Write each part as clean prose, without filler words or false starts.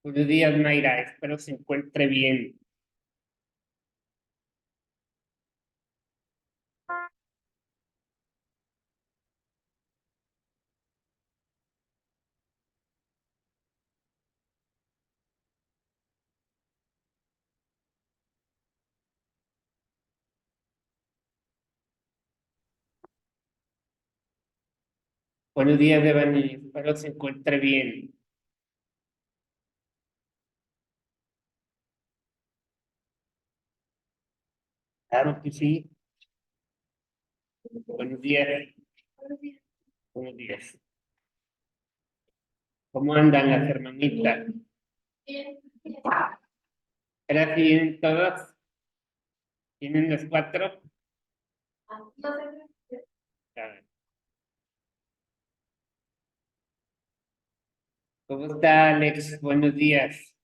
Buenos días, Mayra. Espero se encuentre bien. Buenos días, Devani. Espero se encuentre bien. Claro que sí. Buenos días. Buenos días. ¿Cómo andan las hermanitas? ¿Ahora sí vienen todos? ¿Vienen los cuatro? A ver, ¿cómo está, Alex? Buenos días.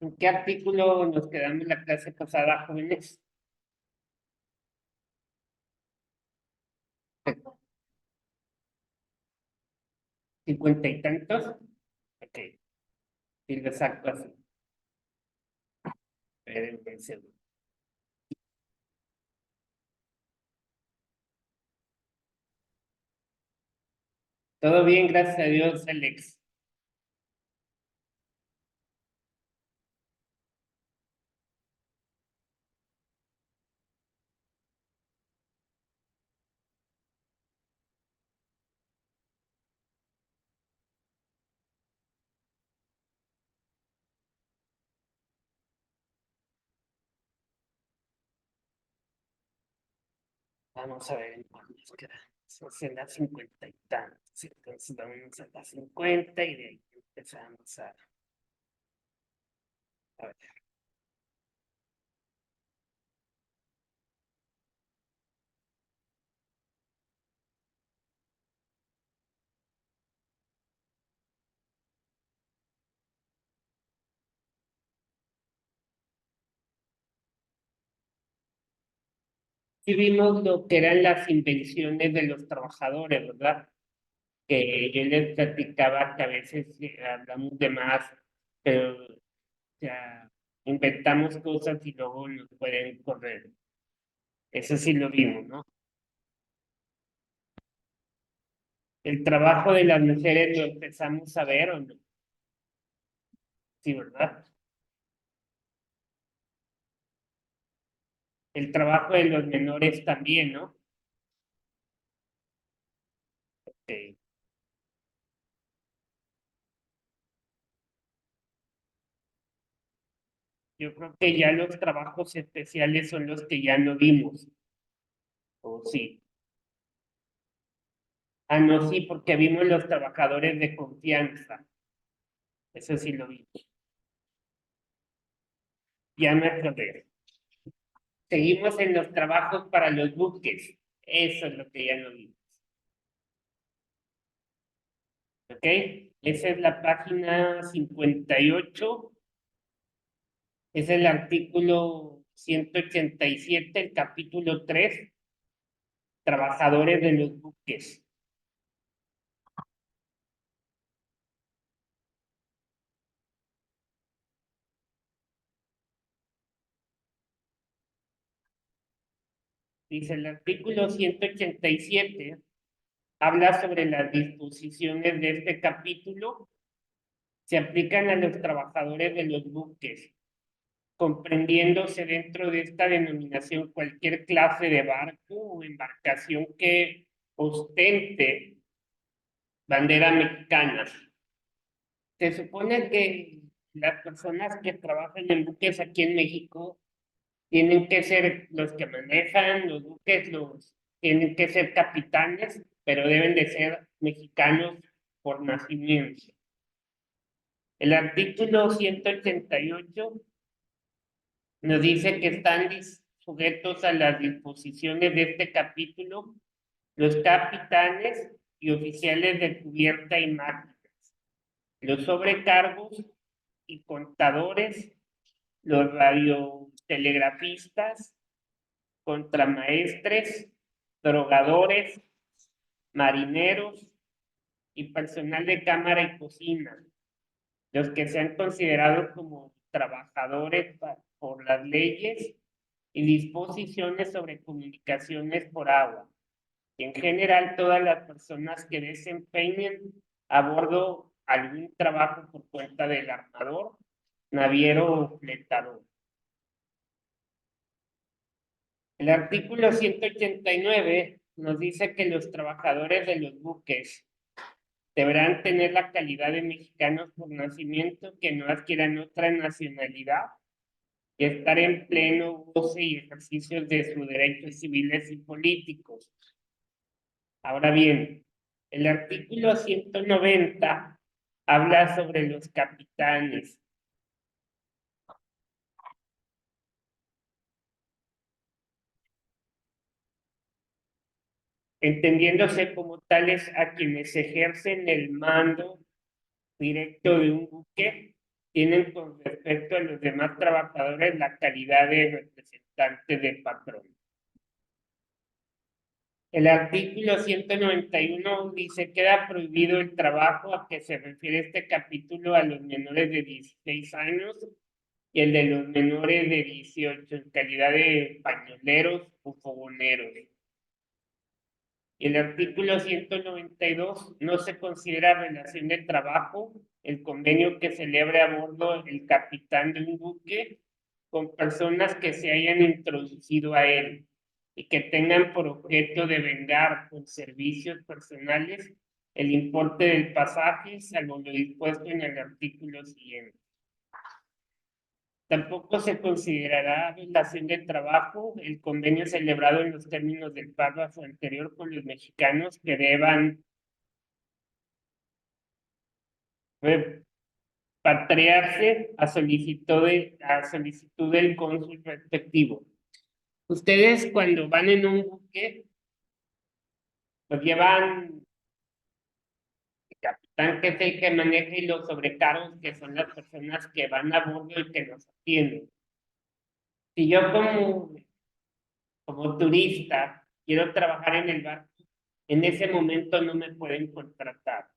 ¿En qué artículo nos quedamos la clase pasada, jóvenes? ¿50 y tantos? Ok, sí lo saco así. Espérenme un segundo. Todo bien, gracias a Dios, Alex. Vamos a ver en cuánto nos queda. Somos en las 50 y tantos. Entonces vamos a las 50 y de ahí empezamos a ver. Y vimos lo que eran las invenciones de los trabajadores, ¿verdad? Que yo les platicaba que a veces hablamos de más, pero o sea, inventamos cosas y luego nos pueden correr. Eso sí lo vimos, ¿no? El trabajo de las mujeres lo empezamos a ver o no. Sí, ¿verdad? El trabajo de los menores también, ¿no? Ok. Yo creo que ya los trabajos especiales son los que ya no vimos. ¿O sí? Ah, no, sí, porque vimos los trabajadores de confianza. Eso sí lo vimos. Ya me acordé. Seguimos en los trabajos para los buques. Eso es lo que ya no vimos. ¿Ok? Esa es la página 58. Es el artículo 187, el capítulo 3, trabajadores de los buques. Dice el artículo 187, habla sobre las disposiciones de este capítulo, se aplican a los trabajadores de los buques, comprendiéndose dentro de esta denominación cualquier clase de barco o embarcación que ostente bandera mexicana. Se supone que las personas que trabajan en buques aquí en México tienen que ser los que manejan los buques, tienen que ser capitanes, pero deben de ser mexicanos por nacimiento. El artículo 188 nos dice que están sujetos a las disposiciones de este capítulo los capitanes y oficiales de cubierta y máquinas, los sobrecargos y contadores, los radiotelegrafistas, contramaestres, drogadores, marineros y personal de cámara y cocina, los que sean considerados como trabajadores por las leyes y disposiciones sobre comunicaciones por agua. Y en general, todas las personas que desempeñen a bordo algún trabajo por cuenta del armador, naviero o fletador. El artículo 189 nos dice que los trabajadores de los buques deberán tener la calidad de mexicanos por nacimiento, que no adquieran otra nacionalidad y estar en pleno goce y ejercicio de sus derechos civiles y políticos. Ahora bien, el artículo 190 habla sobre los capitanes. Entendiéndose como tales a quienes ejercen el mando directo de un buque, tienen con respecto a los demás trabajadores la calidad de representante del patrón. El artículo 191 dice: queda prohibido el trabajo a que se refiere este capítulo a los menores de 16 años y el de los menores de 18 en calidad de pañoleros o fogoneros. Y el artículo 192 no se considera relación de trabajo el convenio que celebre a bordo el capitán de un buque con personas que se hayan introducido a él y que tengan por objeto de vengar con servicios personales el importe del pasaje, salvo lo dispuesto en el artículo siguiente. Tampoco se considerará relación de trabajo el convenio celebrado en los términos del párrafo anterior con los mexicanos que deban repatriarse a solicitud del cónsul respectivo. Ustedes cuando van en un buque, pues llevan el capitán, que es el que maneja, y los sobrecargos, que son las personas que van a bordo y que nos atienden. Si yo como turista quiero trabajar en el barco, en ese momento no me pueden contratar.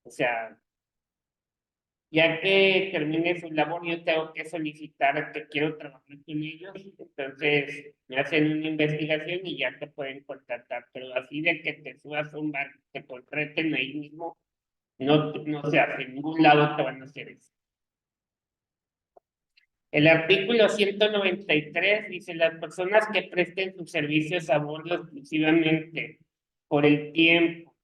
O sea, ya que termine su labor, yo tengo que solicitar que quiero trabajar con ellos, entonces me hacen una investigación y ya te pueden contratar, pero así de que te subas a un barco, te contraten ahí mismo, no se hace, en ningún lado te van a hacer eso. El artículo 193 dice: las personas que presten sus servicios a bordo exclusivamente por el tiempo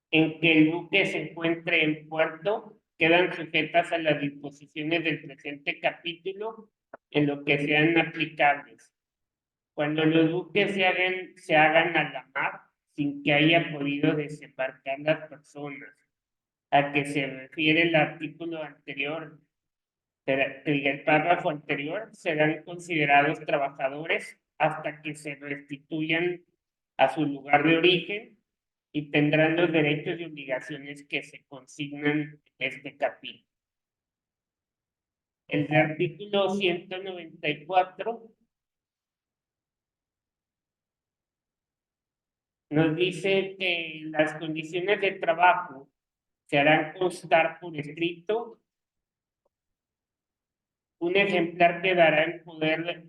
en que el buque se encuentre en puerto quedan sujetas a las disposiciones del presente capítulo en lo que sean aplicables. Cuando los buques se hagan a la mar sin que haya podido desembarcar las personas a que se refiere el artículo anterior, el párrafo anterior, serán considerados trabajadores hasta que se restituyan a su lugar de origen y tendrán los derechos y obligaciones que se consignan en este capítulo. El artículo 194 nos dice que las condiciones de trabajo se harán constar por escrito. Un ejemplar quedará en poder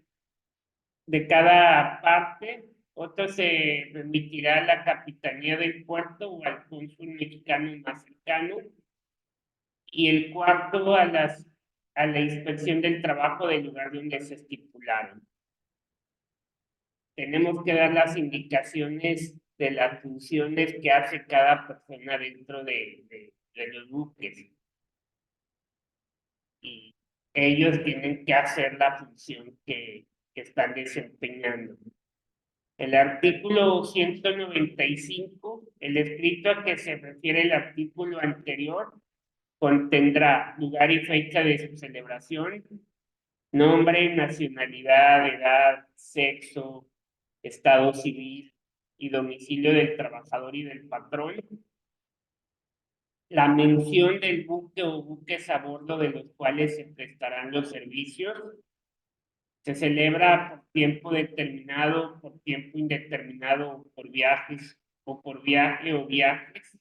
de cada parte otro se remitirá a la capitanía del puerto o al cónsul mexicano más cercano, y el cuarto a la inspección del trabajo del lugar donde se estipularon. Tenemos que dar las indicaciones de las funciones que hace cada persona dentro de los buques. Y ellos tienen que hacer la función que están desempeñando. El artículo 195, el escrito a que se refiere el artículo anterior, contendrá lugar y fecha de su celebración, nombre, nacionalidad, edad, sexo, estado civil y domicilio del trabajador y del patrón, la mención del buque o buques a bordo de los cuales se prestarán los servicios. Se celebra por tiempo determinado, por tiempo indeterminado, por viajes o por viaje o viajes.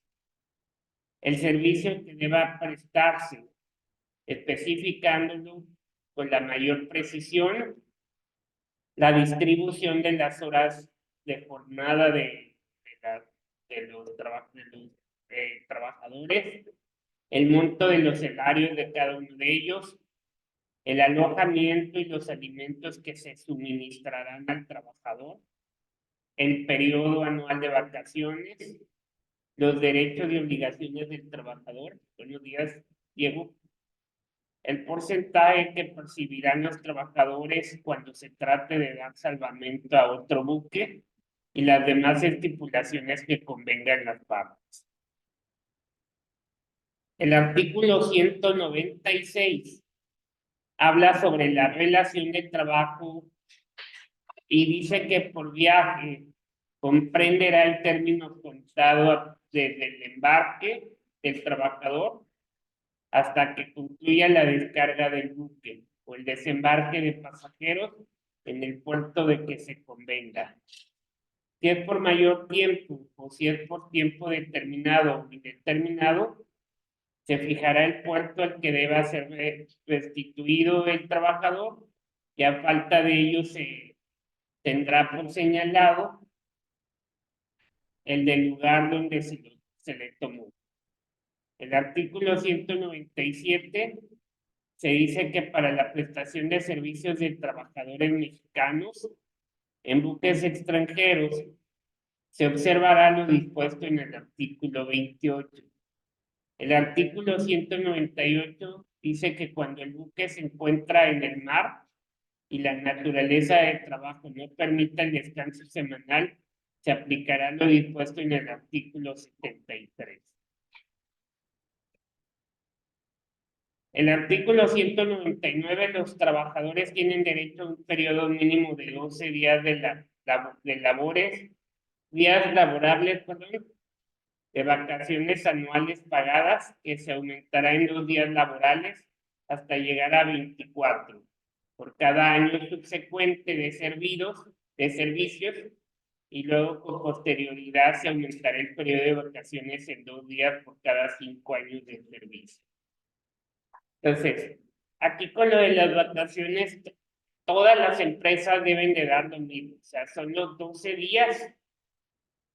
El servicio que deba prestarse, especificándolo con la mayor precisión, la distribución de las horas de jornada de los trabajadores, el monto de los salarios de cada uno de ellos, el alojamiento y los alimentos que se suministrarán al trabajador, el periodo anual de vacaciones, los derechos y obligaciones del trabajador. Buenos días, Diego. El porcentaje que percibirán los trabajadores cuando se trate de dar salvamento a otro buque y las demás estipulaciones que convengan las partes. El artículo 196 habla sobre la relación de trabajo y dice que por viaje comprenderá el término contado desde el embarque del trabajador hasta que concluya la descarga del buque o el desembarque de pasajeros en el puerto de que se convenga. Si es por mayor tiempo o si es por tiempo determinado o indeterminado, se fijará el puerto al que deba ser restituido el trabajador y a falta de ello se tendrá por señalado el del lugar donde se le tomó. El artículo 197 se dice que para la prestación de servicios de trabajadores mexicanos en buques extranjeros se observará lo dispuesto en el artículo 28. El artículo 198 dice que cuando el buque se encuentra en el mar y la naturaleza del trabajo no permita el descanso semanal, se aplicará lo dispuesto en el artículo 73. El artículo 199, los trabajadores tienen derecho a un periodo mínimo de 12 días de días laborables, perdón, de vacaciones anuales pagadas, que se aumentará en 2 días laborales hasta llegar a 24 por cada año subsecuente de servicios, y luego con posterioridad se aumentará el periodo de vacaciones en 2 días por cada 5 años de servicio. Entonces, aquí con lo de las vacaciones, todas las empresas deben de dar lo mismo, o sea, son los 12 días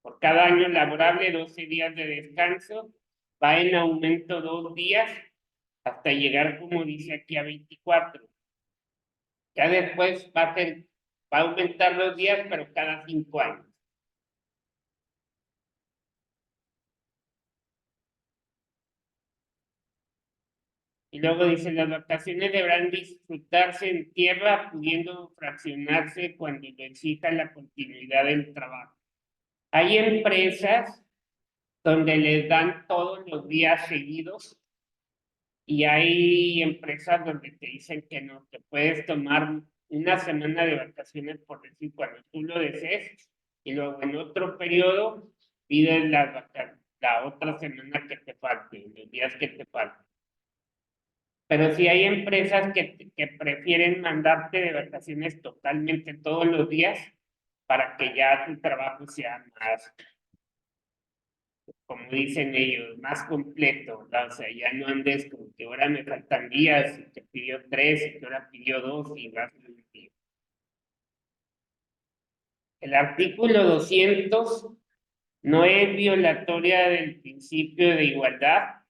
por cada año laborable, 12 días de descanso, va en aumento 2 días hasta llegar, como dice aquí, a 24. Ya después va a aumentar los días, pero cada 5 años. Y luego dice, las vacaciones deberán disfrutarse en tierra, pudiendo fraccionarse cuando lo exija la continuidad del trabajo. Hay empresas donde les dan todos los días seguidos y hay empresas donde te dicen que no, te puedes tomar una semana de vacaciones por decir cuando tú lo desees y luego en otro periodo pides la otra semana que te falte, los días que te falten. Pero sí hay empresas que prefieren mandarte de vacaciones totalmente todos los días para que ya tu trabajo sea más, como dicen ellos, más completo, ¿verdad? O sea, ya no andes como que ahora me faltan días, y te pidió 3, y que ahora pidió 2, y vas a mentir. El artículo 200 no es violatoria del principio de igualdad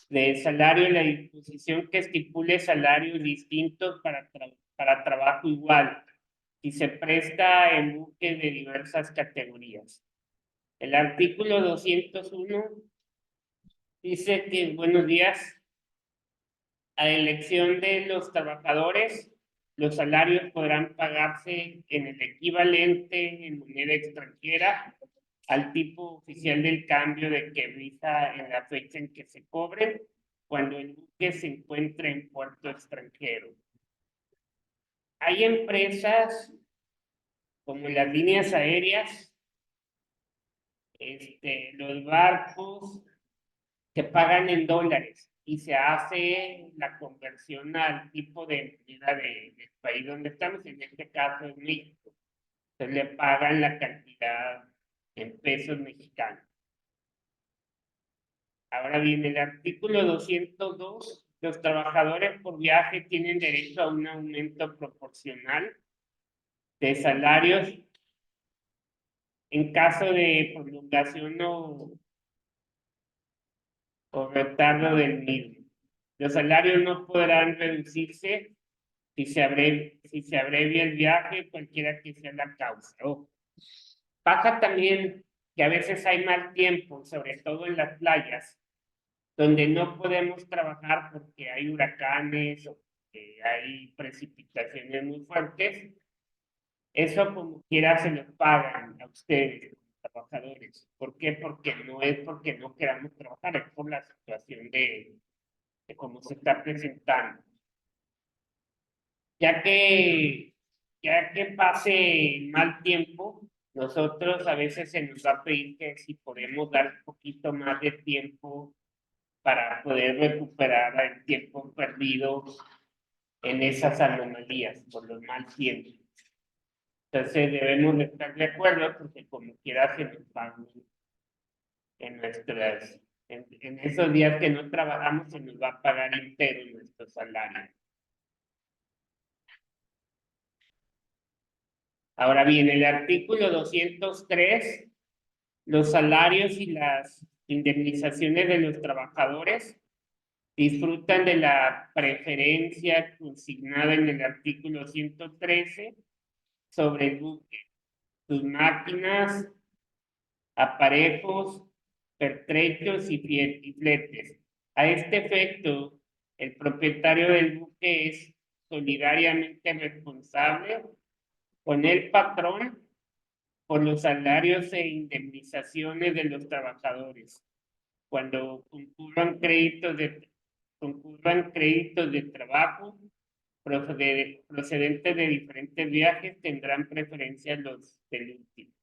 de salario y la disposición que estipule salarios distintos para trabajo igual y se presta en buques de diversas categorías. El artículo 201 dice que, buenos días, a elección de los trabajadores, los salarios podrán pagarse en el equivalente en moneda extranjera al tipo oficial del cambio de que rija en la fecha en que se cobren cuando el buque se encuentre en puerto extranjero. Hay empresas como las líneas aéreas, los barcos que pagan en dólares y se hace la conversión al tipo de moneda del país donde estamos, en este caso en México. Entonces le pagan la cantidad en pesos mexicanos. Ahora bien, el artículo 202, los trabajadores por viaje tienen derecho a un aumento proporcional de salarios en caso de prolongación o retardo del mismo. Los salarios no podrán reducirse si se abrevia el viaje, cualquiera que sea la causa. Pasa también que a veces hay mal tiempo, sobre todo en las playas, donde no podemos trabajar porque hay huracanes o porque hay precipitaciones muy fuertes. Eso como quiera se los pagan a ustedes, trabajadores. ¿Por qué? Porque no es porque no queramos trabajar, es por la situación de cómo se está presentando. Ya que, ya que pase el mal tiempo, nosotros a veces se nos va a pedir que si podemos dar un poquito más de tiempo para poder recuperar el tiempo perdido en esas anomalías por los mal tiempos. Entonces debemos de estar de acuerdo porque como quiera se nos van en esos días que no trabajamos se nos va a pagar entero nuestro salario. Ahora bien, el artículo 203, los salarios y las indemnizaciones de los trabajadores disfrutan de la preferencia consignada en el artículo 113 sobre el buque, sus máquinas, aparejos, pertrechos y fletes. A este efecto, el propietario del buque es solidariamente responsable con el patrón por los salarios e indemnizaciones de los trabajadores. Cuando concurran créditos de trabajo procedentes de diferentes viajes, tendrán preferencia los del último.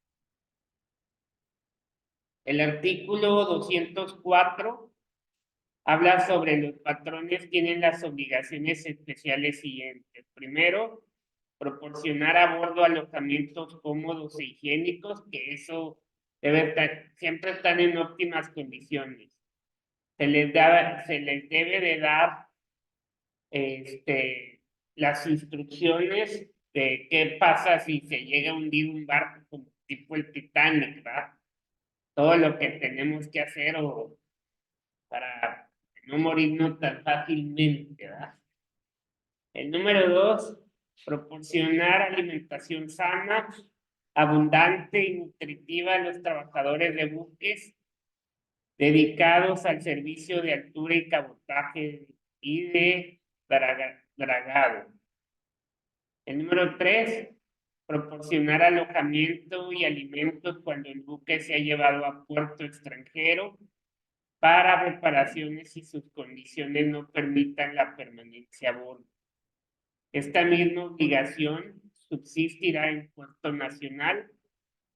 El artículo 204 habla sobre los patrones tienen las obligaciones especiales siguientes. Primero, proporcionar a bordo alojamientos cómodos e higiénicos, que eso siempre están en óptimas condiciones. Se les debe de dar las instrucciones de qué pasa si se llega a hundir un barco como tipo el Titanic, ¿verdad? Todo lo que tenemos que hacer para no morirnos tan fácilmente, ¿verdad? El número 2, proporcionar alimentación sana, abundante y nutritiva a los trabajadores de buques dedicados al servicio de altura y cabotaje y de dragado. El número 3, proporcionar alojamiento y alimentos cuando el buque se ha llevado a puerto extranjero para reparaciones si sus condiciones no permitan la permanencia a bordo. Esta misma obligación subsistirá en puerto nacional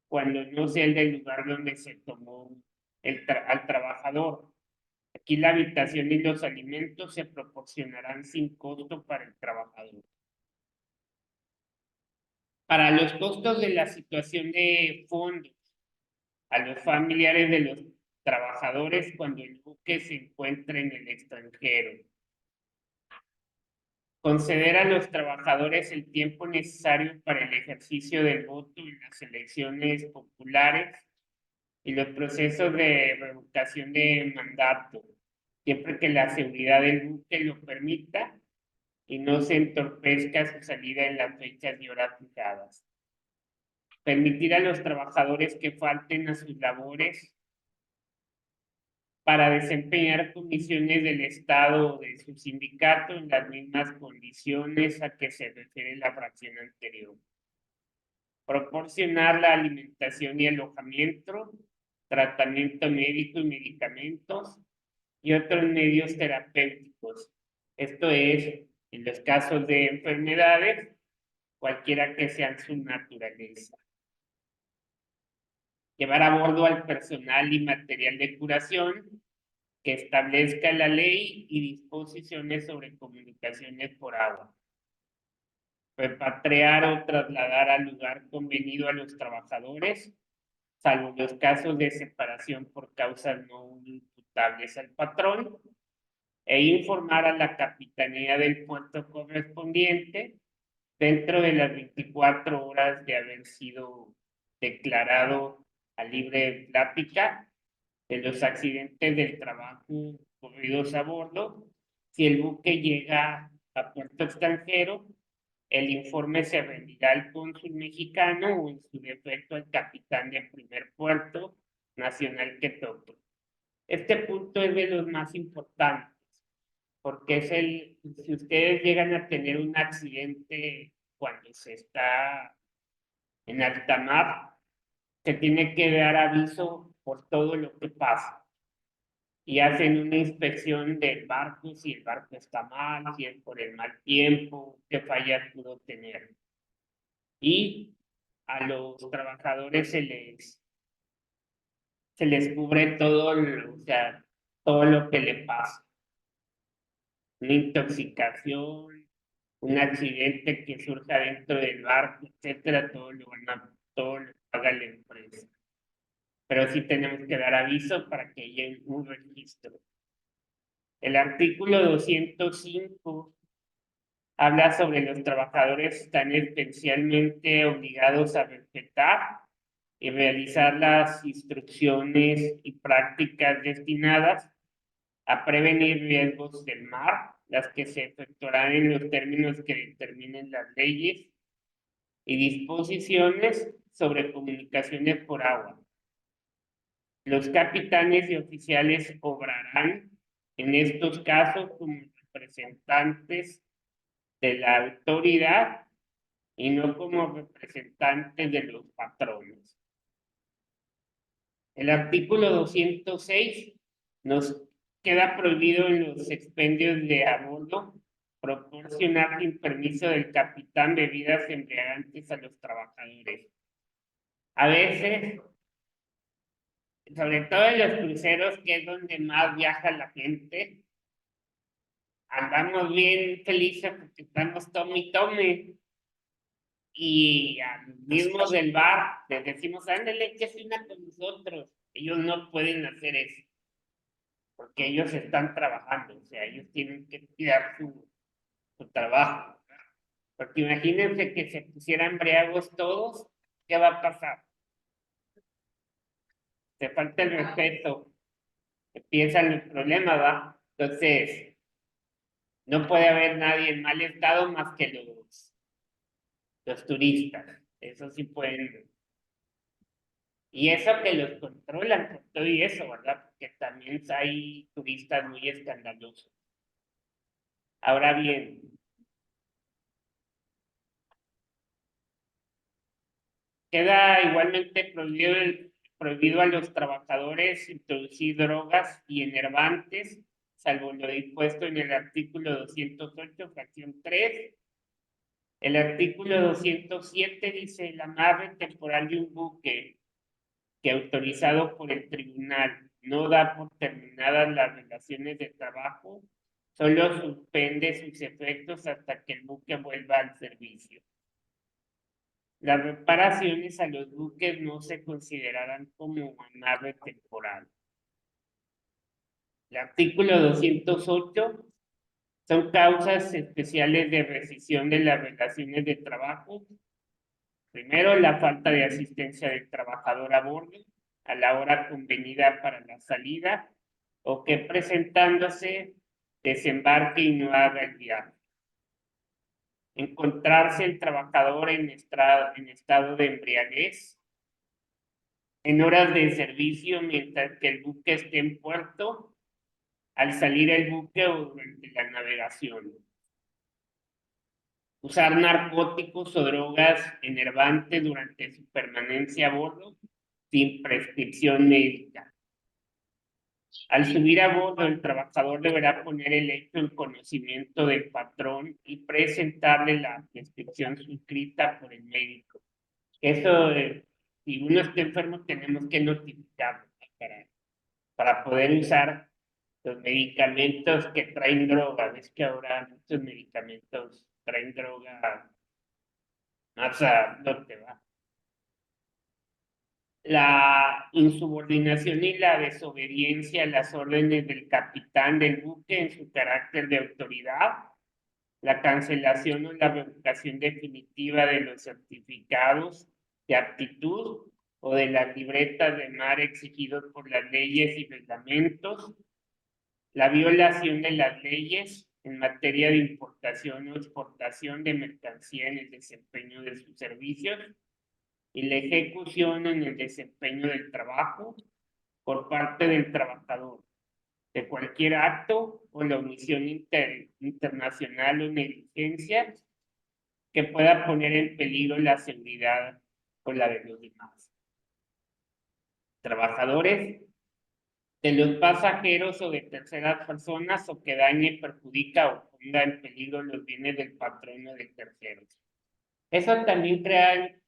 cuando no sea el del lugar donde se tomó al trabajador. Aquí la habitación y los alimentos se proporcionarán sin costo para el trabajador. Para los costos de la situación de fondos a los familiares de los trabajadores cuando el buque se encuentre en el extranjero. conceder a los trabajadores el tiempo necesario para el ejercicio del voto en las elecciones populares y los procesos de revocación de mandato, siempre que la seguridad del buque lo permita y no se entorpezca su salida en las fechas y horas fijadas. Permitir a los trabajadores que falten a sus labores para desempeñar comisiones del Estado o de su sindicato en las mismas condiciones a que se refiere la fracción anterior. Proporcionar la alimentación y alojamiento, tratamiento médico y medicamentos y otros medios terapéuticos. Esto es, en los casos de enfermedades, cualquiera que sean su naturaleza. Llevar a bordo al personal y material de curación que establezca la ley y disposiciones sobre comunicaciones por agua. Repatriar o trasladar al lugar convenido a los trabajadores, salvo los casos de separación por causas no imputables al patrón, e informar a la capitanía del puerto correspondiente dentro de las 24 horas de haber sido declarado a libre plática de los accidentes del trabajo ocurridos a bordo. Si el buque llega a puerto extranjero, el informe se rendirá al cónsul mexicano o en su defecto al capitán del primer puerto nacional que toque. Este punto es de los más importantes, porque es si ustedes llegan a tener un accidente cuando se está en alta mar, se tiene que dar aviso por todo lo que pasa. Y hacen una inspección del barco, si el barco está mal, si es por el mal tiempo, qué fallas pudo tener. Y a los trabajadores se les cubre todo, o sea, todo lo que le pasa. Una intoxicación, un accidente que surja dentro del barco, etcétera, todo lo paga la empresa. Pero sí tenemos que dar aviso para que haya un registro. El artículo 205 habla sobre los trabajadores están especialmente obligados a respetar y realizar las instrucciones y prácticas destinadas a prevenir riesgos del mar, las que se efectuarán en los términos que determinen las leyes y disposiciones sobre comunicaciones por agua. Los capitanes y oficiales obrarán en estos casos como representantes de la autoridad y no como representantes de los patrones. El artículo 206 nos queda prohibido en los expendios de a bordo proporcionar sin permiso del capitán bebidas embriagantes a los trabajadores. A veces, sobre todo en los cruceros, que es donde más viaja la gente, andamos bien felices porque estamos tome y tome. Y a los mismos del bar les decimos, ándale, que es una con nosotros. Ellos no pueden hacer eso, porque ellos están trabajando, o sea, ellos tienen que cuidar su trabajo. Porque imagínense que se pusieran briagos todos, ¿qué va a pasar? Te falta el respeto, empiezan los problemas, ¿va? Entonces, no puede haber nadie en mal estado más que los turistas. Eso sí pueden. Y eso que los controlan con todo y eso, ¿verdad? Porque también hay turistas muy escandalosos. Ahora bien, queda igualmente prohibido a los trabajadores introducir drogas y enervantes, salvo lo dispuesto en el artículo 208, fracción 3. El artículo 207 dice: el amarre temporal de un buque que autorizado por el tribunal no da por terminadas las relaciones de trabajo, solo suspende sus efectos hasta que el buque vuelva al servicio. Las reparaciones a los buques no se considerarán como amarre temporal. El artículo 208 Son causas especiales de rescisión de las relaciones de trabajo. Primero, la falta de asistencia del trabajador a bordo a la hora convenida para la salida, o que presentándose desembarque y no haga el viaje. Encontrarse el trabajador en estado de embriaguez en horas de servicio mientras que el buque esté en puerto, al salir el buque o durante la navegación. Usar narcóticos o drogas enervantes durante su permanencia a bordo sin prescripción médica. Al subir a bordo, el trabajador deberá poner el hecho en conocimiento del patrón y presentarle la prescripción suscrita por el médico. Eso, si uno está enfermo, tenemos que notificarlo para poder usar los medicamentos que traen droga. Ves que ahora muchos medicamentos traen droga más a no te va. La insubordinación y la desobediencia a las órdenes del capitán del buque en su carácter de autoridad, la cancelación o la revocación definitiva de los certificados de aptitud o de las libretas de mar exigidos por las leyes y reglamentos, la violación de las leyes en materia de importación o exportación de mercancía en el desempeño de sus servicios, y la ejecución en el desempeño del trabajo por parte del trabajador de cualquier acto o la omisión internacional o negligencia que pueda poner en peligro la seguridad o la de los demás. Trabajadores, de los pasajeros o de terceras personas, o que dañe, perjudica o ponga en peligro los bienes del patrón o de terceros. Eso también créanme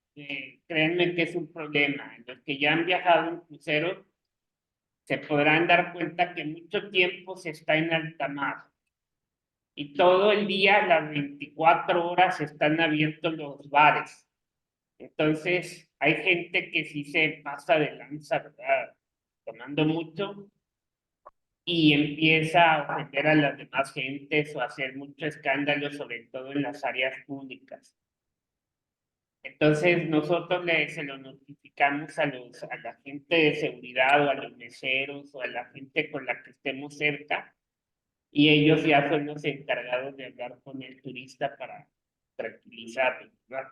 que es un problema. Los que ya han viajado en crucero se podrán dar cuenta que mucho tiempo se está en alta mar y todo el día, las 24 horas, están abiertos los bares. Entonces, hay gente que sí se pasa de lanza, ¿verdad? Tomando mucho y empieza a ofender a las demás gentes o a hacer mucho escándalo, sobre todo en las áreas públicas. Entonces nosotros se lo notificamos a la gente de seguridad o a los meseros o a la gente con la que estemos cerca, y ellos ya son los encargados de hablar con el turista para tranquilizarlo, ¿verdad?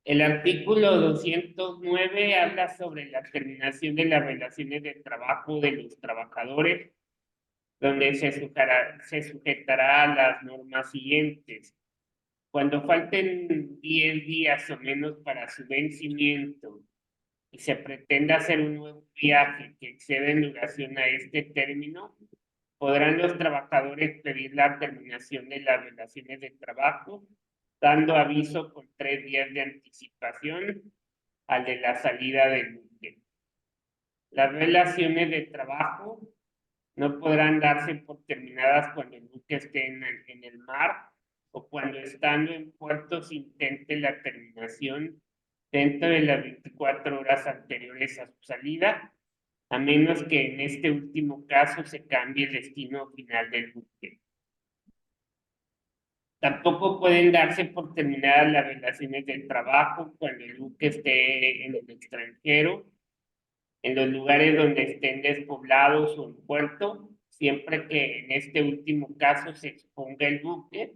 El artículo 209 habla sobre la terminación de las relaciones de trabajo de los trabajadores, donde se sujetará a las normas siguientes. Cuando falten 10 días o menos para su vencimiento y se pretenda hacer un nuevo viaje que exceda en duración a este término, podrán los trabajadores pedir la terminación de las relaciones de trabajo, dando aviso con 3 días de anticipación al de la salida del buque. Las relaciones de trabajo no podrán darse por terminadas cuando el buque esté en el mar, o cuando estando en puerto se intente la terminación dentro de las 24 horas anteriores a su salida, a menos que en este último caso se cambie el destino final del buque. Tampoco pueden darse por terminadas las relaciones de trabajo cuando el buque esté en el extranjero, en los lugares donde estén despoblados o en puerto, siempre que en este último caso se exponga el buque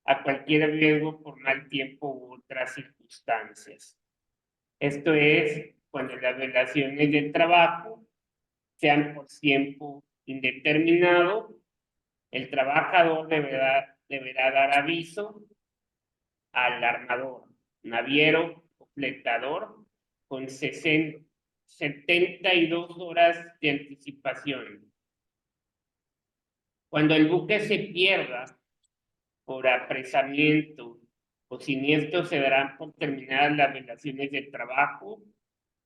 a cualquier riesgo por mal tiempo u otras circunstancias. Esto es cuando las relaciones de trabajo sean por tiempo indeterminado, el trabajador deberá dar aviso al armador, naviero o fletador con 72 horas de anticipación. Cuando el buque se pierda por apresamiento o siniestro, se darán por terminadas las relaciones de trabajo,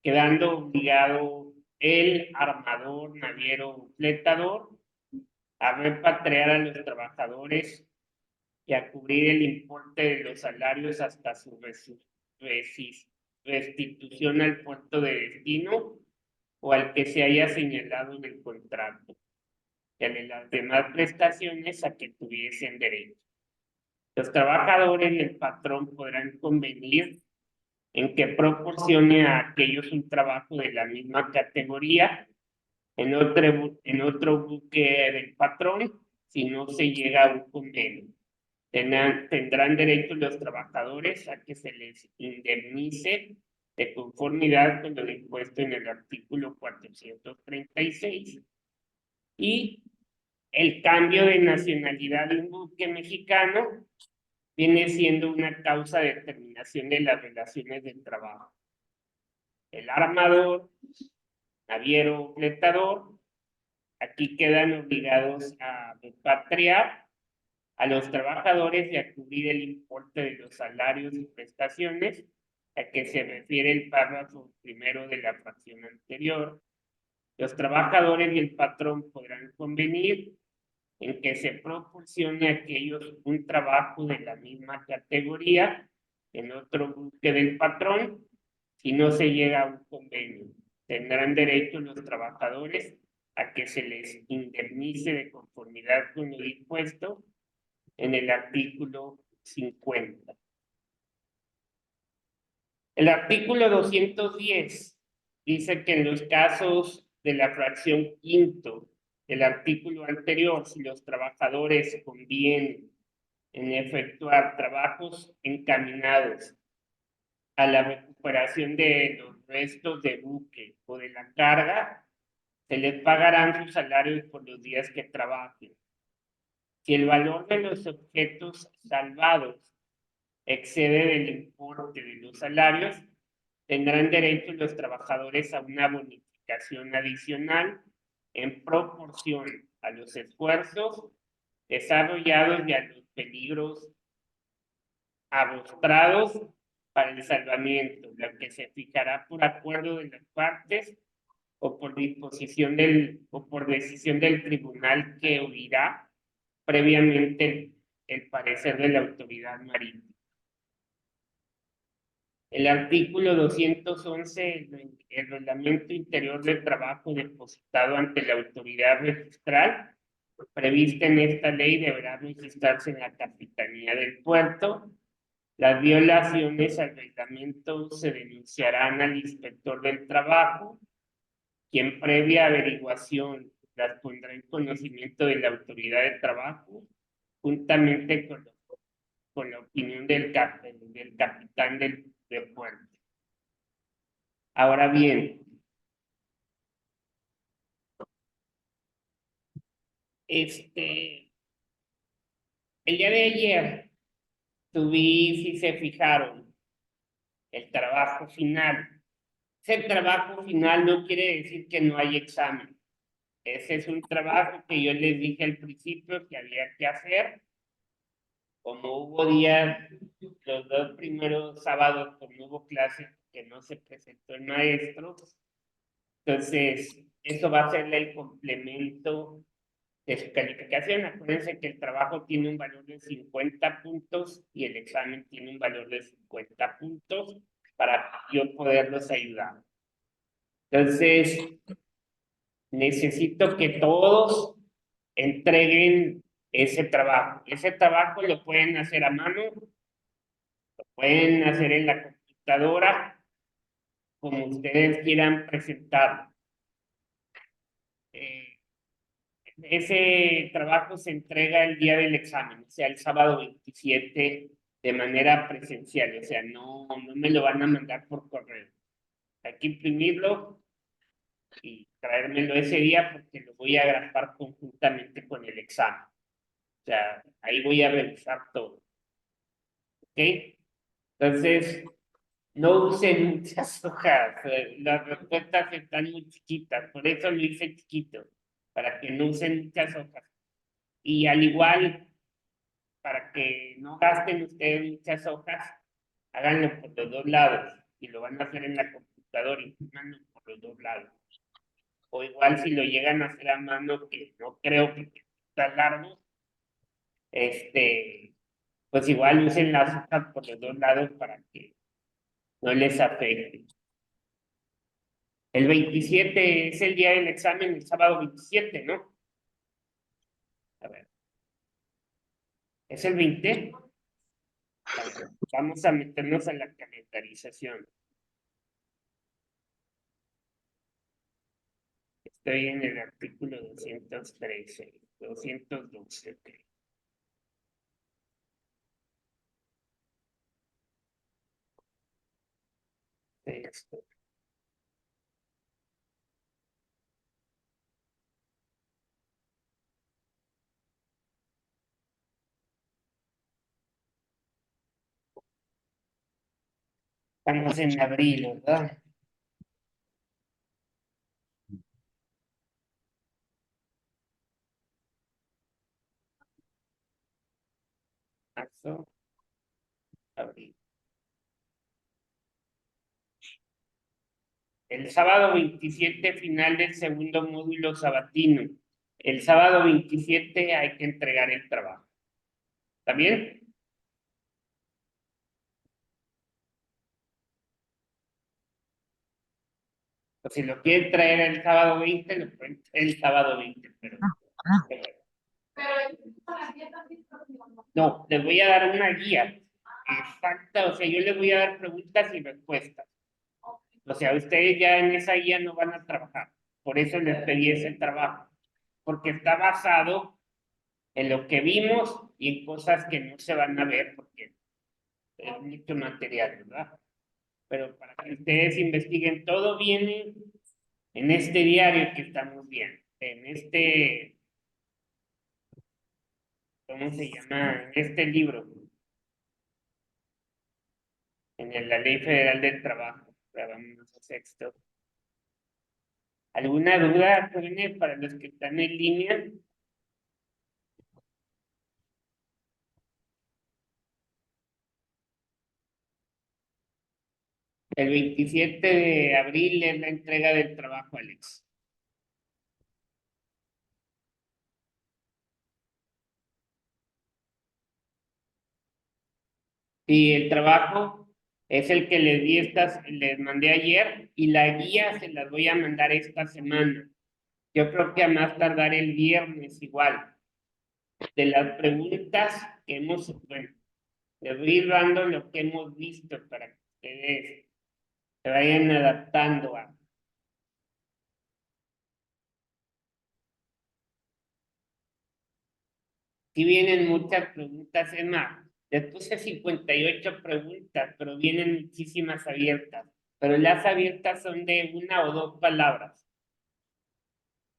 quedando obligado el armador, naviero o fletador a repatriar a los trabajadores y a cubrir el importe de los salarios hasta su restitución al puerto de destino o al que se haya señalado en el contrato. y a de las demás prestaciones a que tuviesen derecho. Los trabajadores y el patrón podrán convenir en que proporcione a aquellos un trabajo de la misma categoría en otro buque del patrón si no se llega a un convenio. Tendrán derecho los trabajadores a que se les indemnice de conformidad con lo dispuesto en el artículo 436 y el cambio de nacionalidad de un buque mexicano viene siendo una causa de terminación de las relaciones del trabajo. El armador, naviero, fletador, aquí quedan obligados a repatriar a los trabajadores y a cubrir el importe de los salarios y prestaciones a que se refiere el párrafo primero de la fracción anterior. Los trabajadores y el patrón podrán convenir en que se proporcione a aquellos un trabajo de la misma categoría en otro buque del patrón si no se llega a un convenio. Tendrán derecho los trabajadores a que se les indemnice de conformidad con lo dispuesto en el artículo 50. El artículo 210 dice que en los casos de la fracción quinto del artículo anterior, si los trabajadores convienen en efectuar trabajos encaminados a la recuperación de los restos de buque o de la carga, se les pagarán sus salarios por los días que trabajen. Si el valor de los objetos salvados excede del importe de los salarios, tendrán derecho los trabajadores a una bonificación adicional en proporción a los esfuerzos desarrollados y a los peligros arrostrados para el salvamiento, lo que se fijará por acuerdo de las partes o por decisión del tribunal que oirá previamente el parecer de la autoridad marítima. El artículo 211, el reglamento interior del trabajo depositado ante la autoridad registral, prevista en esta ley, deberá registrarse en la Capitanía del Puerto. Las violaciones al reglamento se denunciarán al inspector del trabajo, quien previa averiguación las pondrá en conocimiento de la autoridad de trabajo, juntamente con la opinión del capitán del puerto. Ahora bien, el día de ayer subí, si se fijaron, el trabajo final. Ese trabajo final no quiere decir que no hay examen. Ese es un trabajo que yo les dije al principio que había que hacer. Como hubo días, los 2 primeros sábados, como hubo clase que no se presentó el maestro, entonces eso va a ser el complemento de su calificación. Acuérdense que el trabajo tiene un valor de 50 puntos y el examen tiene un valor de 50 puntos para yo poderlos ayudar. Entonces, necesito que todos entreguen ese trabajo. Ese trabajo lo pueden hacer a mano, lo pueden hacer en la computadora, como ustedes quieran presentarlo. Ese trabajo se entrega el día del examen, o sea, el sábado 27 de manera presencial, o sea, no me lo van a mandar por correo. Hay que imprimirlo y traérmelo ese día porque lo voy a grafar conjuntamente con el examen. O sea, ahí voy a revisar todo. ¿Ok? Entonces, no usen muchas hojas, las respuestas están muy chiquitas, por eso lo hice chiquito, para que no usen muchas hojas. Y al igual, para que no gasten ustedes muchas hojas, háganlo por los dos lados. Y lo van a hacer en la computadora y háganlo por los dos lados. O igual si lo llegan a hacer a mano, que no creo que está largo, pues igual usen las hojas por los dos lados para que no les afecte. El 27 es el día del examen, el sábado 27, ¿no? A ver, ¿es el 20? A ver, vamos a meternos a la calendarización. Estoy en el artículo 213, 212, ok. Texto. Estamos en abril, ¿verdad? Marzo, abril. El sábado 27, final del segundo módulo sabatino. El sábado 27 hay que entregar el trabajo. ¿Está bien? O si lo quieren traer el sábado 20, lo pueden traer el sábado 20, pero no, les voy a dar una guía exacta, o sea, yo les voy a dar preguntas y respuestas. O sea, ustedes ya en esa guía no van a trabajar. Por eso les pedí ese trabajo, porque está basado en lo que vimos y en cosas que no se van a ver, porque es mucho material, ¿verdad? Pero para que ustedes investiguen, todo viene en este diario que estamos viendo, en este, ¿cómo se llama? En este libro, la Ley Federal del Trabajo, vamos a sexto. ¿Alguna duda, René, para los que están en línea? El 27 de abril es la entrega del trabajo, Alex. Y el trabajo es el que les mandé ayer y la guía se las voy a mandar esta semana. Yo creo que a más tardar el viernes igual. De las preguntas que bueno, les voy a ir dando lo que hemos visto para que ustedes se vayan adaptando a. Si vienen muchas preguntas, es más, les puse 58 preguntas, pero vienen muchísimas abiertas. Pero las abiertas son de una o dos palabras.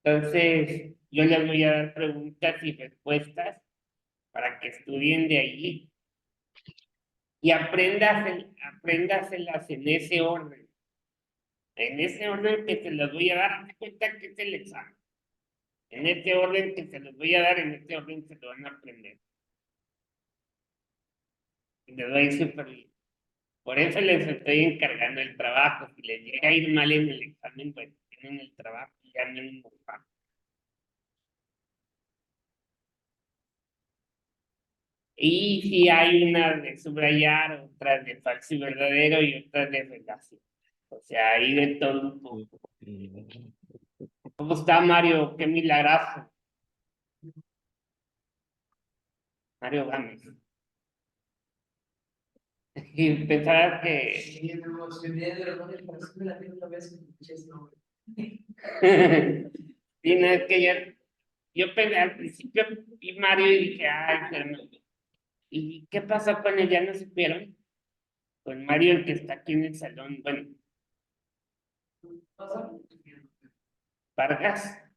Entonces, yo les voy a dar preguntas y respuestas para que estudien de ahí y apréndaselas en ese orden. En ese orden que se los voy a dar, haz de cuenta que es el examen. En este orden que se los voy a dar, en este orden se lo van a aprender. Y les va a ir súper bien. Por eso les estoy encargando el trabajo. Si les llega a ir mal en el examen, pues tienen el trabajo y ya no es muy fácil. Y si hay una de subrayar, otras de falso y verdadero y otras de relación. O sea, hay de todo un poco. ¿Cómo está Mario? Qué milagroso. Mario Gámez. Y pensaba que. Sí, no, es que yo pensé, al principio vi Mario y dije, ay, pero ¿y qué pasó con él? ¿Ya no supieron? Con Mario, el que está aquí en el salón, bueno, Vargas.